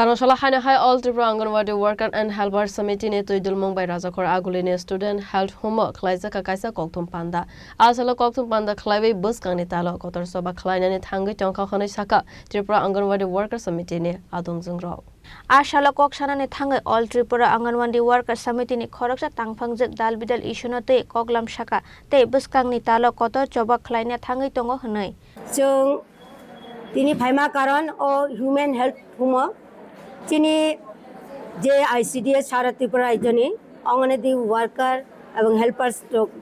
Kanashala Hanahai All Tripura Anganwadi Worker and Helper Summit in Tuidul Mumbai Razakor Agulini Student Health Homework Klaizaka Kaisa Koktum Panda. Asala Koktum Panda Klavi Buskani Talo Kotor Soba Klein and Tangi Tonka Hanisaka Tripura Anganwadi Worker Summit in Adung Zungro. Ashala Kokshana Tanga All Tripura Anganwadi Worker Summit in Koroksa Tangpangzet Dalbidal Ishunate Koklam Shaka Te Buskang Nitalo Kotor Choba Klein Tangi Tongo Hanai. So Tini Paima Karan or Human Health Homework. তিনি যে ICDS সারা ত্রিপুরা আয়োজনে anganwadi worker এবং helpers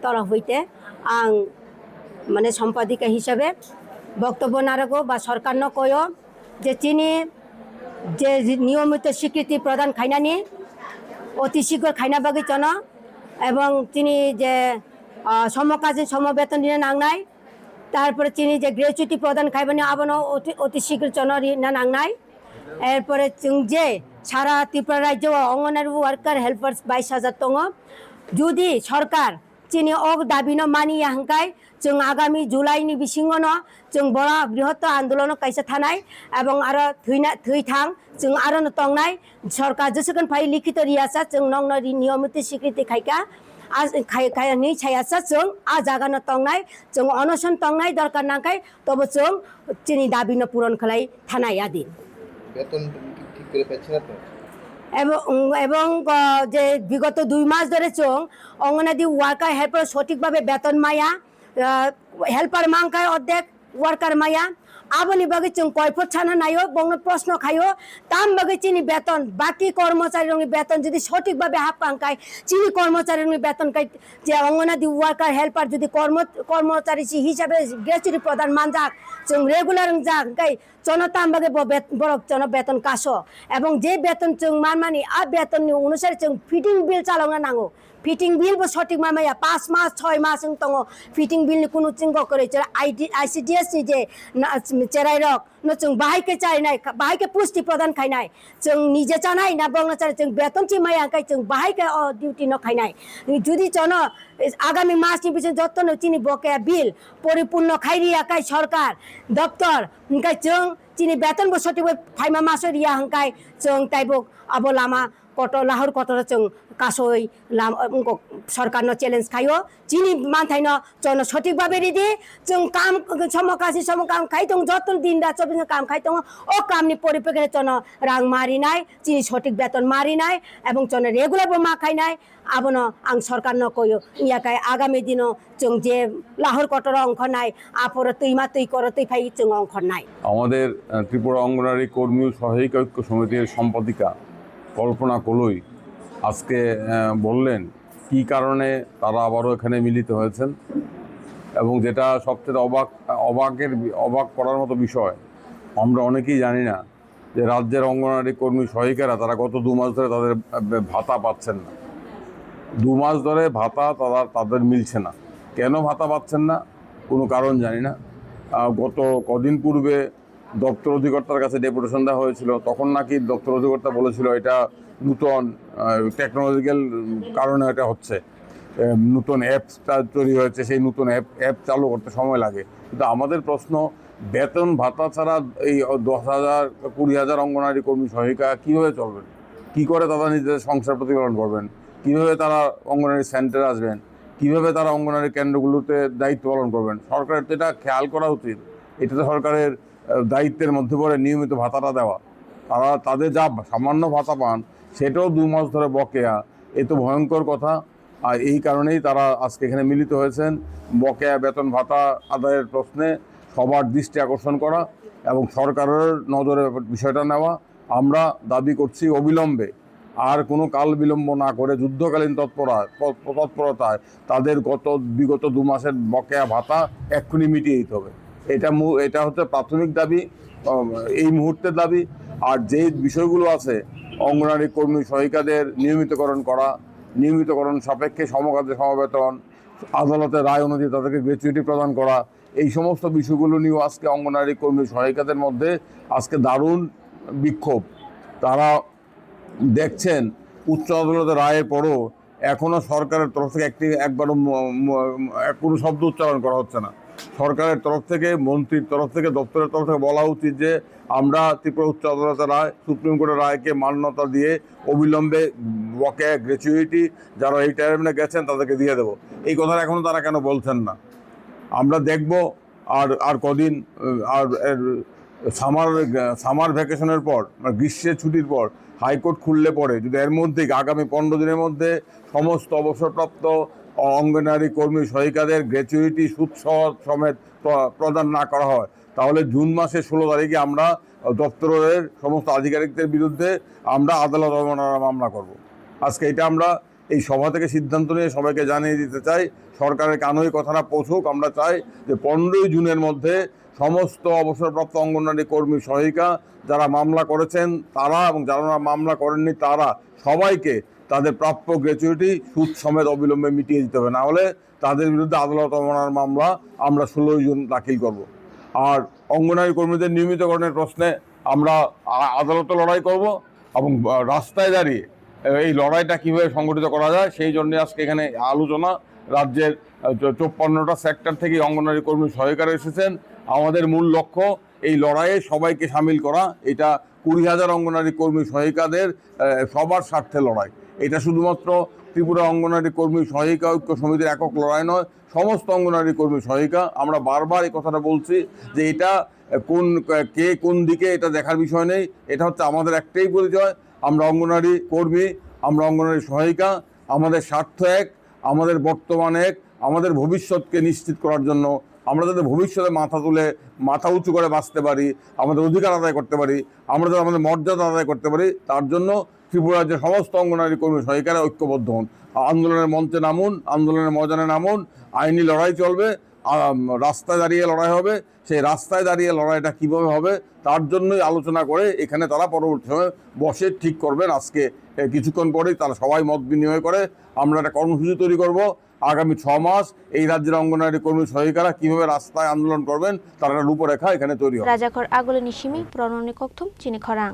তরফ হইতে আং মানে সম্পাদিকা হিসাবে বক্তব্য না রাখো বা সরকার ন কয় যে তিনি যে নিয়মিত স্বীকৃতি প্রদান খাইনানি অতি শীঘ্র খাইনা বাগি চন এবং তিনি যে সমকাজে সমবেতন দিনে নাংনাই তারপরে তিনি যে গ্র্যাচুইটি প্রদান খাইবানি আবনো অতি শীঘ্র চন না নাংনাই এরপরে যে সারা ত্রিপুরা রাজ্য অঙ্গনওয়াড়ি ওয়ার্কার হেল্পার্স 22,000 দङ যদি সরকার চিনি অগ দাবি ন মানি হাঙ্কাই जों আগামী জুলাইনি বিসিঙ্গন जों বড় বৃহৎ আন্দোলন কাইসা থানাই এবং আরো থুইথাং जों আরো তংনাই সরকার যেসকন ফাই লিখিত রিয়াসা जों নং নিয়মিত স্বীকৃতি খাইকা आज खायनि छायासा जों आ जागान तंगनाय जों अनशन तंगनाय दरकार नांखाय तब जों चिनि दाबि न पूरण खालाय थानाय आदि বেতন ঠিক করে পাচ্ছেন আপনি এবং যে বিগত 2 মাস ধরে চং অঙ্গনওয়াড়ি ওয়ার্কার হেল্পার সঠিকভাবে বেতন মায়া হেল্পার মাংকায় অর্ধেক ওয়ার্কার মায়া আবনি বাগে চং কয়ফট ছানা নাইও বংন প্রশ্ন খাইও তাম বাগে চিনি বেতন বাকি কর্মচারীর বেতন যদি সঠিকভাবে হাফ পাঙ্কায় চিনি কর্মচারীর বেতন কাই যে অঙ্গনওয়াড়ি ওয়ার্কার হেল্পার যদি কর্মচারী হিসাবে গ্র্যাচুইটি প্রদান মান যাক जों রেগুলার যাক কাই জনতাম বাগে বরক জন বেতন কাশো এবং যে বেতন जों মানমানি আ বেতন অনুসারে जों ফিটিং বিল চালানো নাঙ্গো ফিটিং বিল বো সঠিক মামায়া 5 মাস 6 মাস তং ফিটিং বিল কোনো চিঙ্গ করে আইসিডিএস নি যে চেরাই রক ন जों বাহাইকে চাই নাই বাহাইকে পুষ্টি প্রদান খাই নাই जों নিজে চানাই না বংনাচার जों বেতন চি মায়া কাই जों বাহাইকে ডিউটি ন খাই নাই যদি জন আগামী মাস নি পিছন যতন চিনি বকেয়া বিল পরিপূর্ণ খাইরিয়া কাই সরকার দপ্তর কাই जों চিনি বেতন বো সঠিক ফাইমা মাস রিয়া হাঙ্কাই जों তাইবক আবো লামা কত লাহোর কত जों কাসই সরকার ন চ্যালেঞ্জ খাইও চিনি মানথাই ন জন সঠিকভাবে রিদি जों কাম সমকাশি সমকাম খাইতং যতন দিন রাত 24 কাম খাইতং ও কামনি পরিপ্রেক্ষিতে জন রাং মারি নাই চিনি সঠিক বেতন মারি নাই এবং জন রেগুলার মা খাই নাই আবন আং সরকার ন কইও ইয়াকাই আগামী দিন जों যে লাহোর কটর অঙ্ক নাই আপর তুই মা তুই কর তুই ফাই जों অঙ্ক নাই আমাদের ত্রিপুরা অঙ্গনওয়াড়ি কর্মী সহায়িকা ঐক্য সমিতির সম্পাদিকা কল্পনা কলই আজকে বললেন কি কারণে তারা আবারও এখানে মিলিত হয়েছেন এবং যেটা সবচেয়ে অবাক করার মতো বিষয় আমরা অনেকেই জানি না যে রাজ্যের অঙ্গনওয়াড়ি কর্মী সহায়িকারা তারা গত 2 মাস ধরে তাদের ভাতা পাচ্ছেন না 2 মাস ধরে ভাতা তাদের মিলছে না কেন ভাতা পাচ্ছেন না কোনো কারণ জানি না গত কদিন পূর্বে দপ্তর অধিকর্তার কাছে ডেপুটেশন দেওয়া হয়েছিল তখন নাকি দপ্তর অধিকর্তা বলেছিল এটা নতুন টেকনোলজিক্যাল কারণে এটা হচ্ছে নতুন অ্যাপসটা তৈরি হয়েছে সেই নতুন অ্যাপ চালু করতে সময় লাগে কিন্তু আমাদের প্রশ্ন বেতন ভাতা ছাড়া এই 10,000 20,000 অঙ্গনওয়াড়ি কর্মী সহায়িকা কীভাবে চলবেন কী করে তারা নিজেদের সংসার প্রতিপালন করবেন কীভাবে তারা অঙ্গনওয়াড়ি সেন্টারে আসবেন কীভাবে তারা অঙ্গনওয়াড়ি কেন্দ্রগুলোতে দায়িত্ব পালন করবেন সরকারের তো এটা খেয়াল করা উচিত এটা তো সরকারের দায়িত্বের মধ্যে পড়ে নিয়মিত ভাতাটা দেওয়া তারা তাদের যা সামান্য ভাতা পান সেটাও 2 মাস ধরে বকেয়া এ তো ভয়ঙ্কর কথা আর এই কারণেই তারা আজকে এখানে মিলিত হয়েছেন বকেয়া বেতন ভাতা আদায়ের প্রশ্নে সবার দৃষ্টি আকর্ষণ করা এবং সরকারের নজরে বিষয়টা নেওয়া আমরা দাবি করছি অবিলম্বে আর কোনো কাল বিলম্ব না করে যুদ্ধকালীন তৎপরতায় তাদের বিগত 2 মাসের বকেয়া ভাতা এক্ষুনি মিটিয়ে দিতে হবে এটা হচ্ছে প্রাথমিক দাবি এই মুহূর্তের দাবি আর যে বিষয়গুলো আছে অঙ্গনওয়াড়ি কর্মী সহায়িকাদের নিয়মিতকরণ সাপেক্ষে সমকাজে সমবেতন আদালতের রায় অনুযায়ী তাদেরকে গ্র্যাচুইটি প্রদান করা এই সমস্ত বিষয়গুলো নিয়েও আজকে অঙ্গনওয়াড়ি কর্মী সহায়িকাদের মধ্যে আজকে দারুণ বিক্ষোভ তারা দেখছেন উচ্চ আদালতের রায়ের পরও এখনও সরকারের তরফ থেকে একবারও কোনো শব্দ উচ্চারণ করা হচ্ছে না সরকারের তরফ থেকে, মন্ত্রীর তরফ থেকে, দপ্তরের তরফ থেকে বলা উচিত যে আমরা ত্রিপুরা উচ্চ আদালতের রায়, সুপ্রিম কোর্টের রায়কে মান্যতা দিয়ে অবিলম্বে বকেয়া গ্র্যাচুইটি যারা রিটায়ারমেন্টে গেছেন তাদেরকে দিয়ে দেবো। এই কথাটা এখনও তারা কেন বলছেন না? আমরা দেখব আর কদিন, আর সামার ভ্যাকেশনের পর, মানে গ্রীষ্মের ছুটির পর হাইকোর্ট খুললে পরে যদি এর মধ্যে আগামী 15 দিনের মধ্যে সমস্ত অবসরপ্রাপ্ত অঙ্গনারী কর্মী সহায়িকাদের গ্র্যাচুইটি সুদ সমেত প্রদান না করা হয়, তাহলে জুন মাসের 16 তারিখে আমরা দপ্তরের সমস্ত আধিকারিকদের বিরুদ্ধে আমরা আদালত অবমাননার মামলা করব। আজকে এটা আমরা এই সভা থেকে সিদ্ধান্ত নিয়ে সবাইকে জানিয়ে দিতে চাই, সরকারের কানে এই কথাটা পৌঁছুক। আমরা চাই যে 15 জুনের মধ্যে সমস্ত অবসরপ্রাপ্ত অঙ্গনওয়াড়ি কর্মী সহায়িকা যারা মামলা করেছেন তারা এবং যারা মামলা করেননি তারা সবাইকে তাদের প্রাপ্য গ্র্যাচুইটি সুদ সমেত অবিলম্বে মিটিয়ে দিতে হবে, না হলে তাদের বিরুদ্ধে আদালত অবমাননার মামলা আমরা 16 জুন দাখিল করব। আর অঙ্গনওয়াড়ি কর্মীদের নিয়মিতকরণের প্রশ্নে আমরা আদালতে লড়াই করব এবং রাস্তায় দাঁড়িয়ে এই লড়াইটা কীভাবে সংগঠিত করা যায় সেই জন্য আজকে এখানে আলোচনা। রাজ্যের 54টা সেক্টর থেকে অঙ্গনওয়াড়ি কর্মী সহায়িকারা এসেছেন। আমাদের মূল লক্ষ্য এই লড়াইয়ে সবাইকে সামিল করা। এটা 20,000 অঙ্গনওয়াড়ি কর্মী সহায়িকাদের সবার স্বার্থে লড়াই। এটা শুধুমাত্র ত্রিপুরা অঙ্গনওয়াড়ি কর্মী সহায়িকা ঐক্য সমিতির একক লড়াই নয়, সমস্ত অঙ্গনওয়াড়ি কর্মী সহায়িকা। আমরা বারবার এই কথাটা বলছি যে এটা কে কোন দিকে এটা দেখার বিষয় নেই। এটা হচ্ছে আমাদের একটাই পরিচয়, আমরা অঙ্গনওয়াড়ি কর্মী, আমরা অঙ্গনওয়াড়ি সহায়িকা। আমাদের স্বার্থ এক, আমাদের বর্তমান এক, আমাদের ভবিষ্যৎকে নিশ্চিত করার জন্য আমরা যাতে ভবিষ্যতে মাথা উঁচু করে বাঁচতে পারি, আমাদের অধিকার আদায় করতে পারি, আমরা যাতে আমাদের মর্যাদা আদায় করতে পারি, তার জন্য ত্রিপুরা রাজ্যের সমস্ত অঙ্গনওয়াড়ি কর্মী সহায়িকারা ঐক্যবদ্ধ হন। আন্দোলনের মঞ্চে নামুন, আন্দোলনের ময়দানে নামুন। আইনি লড়াই চলবে, রাস্তায় দাঁড়িয়ে লড়াই হবে। সেই রাস্তায় দাঁড়িয়ে লড়াইটা কীভাবে হবে তার জন্যই আলোচনা করে এখানে তারা পরবর্তী সময়ে বসে ঠিক করবেন। আজকে কিছুক্ষণ পরেই তারা সবাই মত বিনিময় করে আমরা একটা কর্মসূচি তৈরি করব। আগামী 6 মাস এই রাজ্যের অঙ্গনওয়াড়ি কর্মী সহায়িকারা কীভাবে রাস্তায় আন্দোলন করবেন তার একটা রূপরেখা এখানে তৈরি হবে। রাজাখর আগলে নিশিমি প্রণনি কক্থম চিনি খরাং।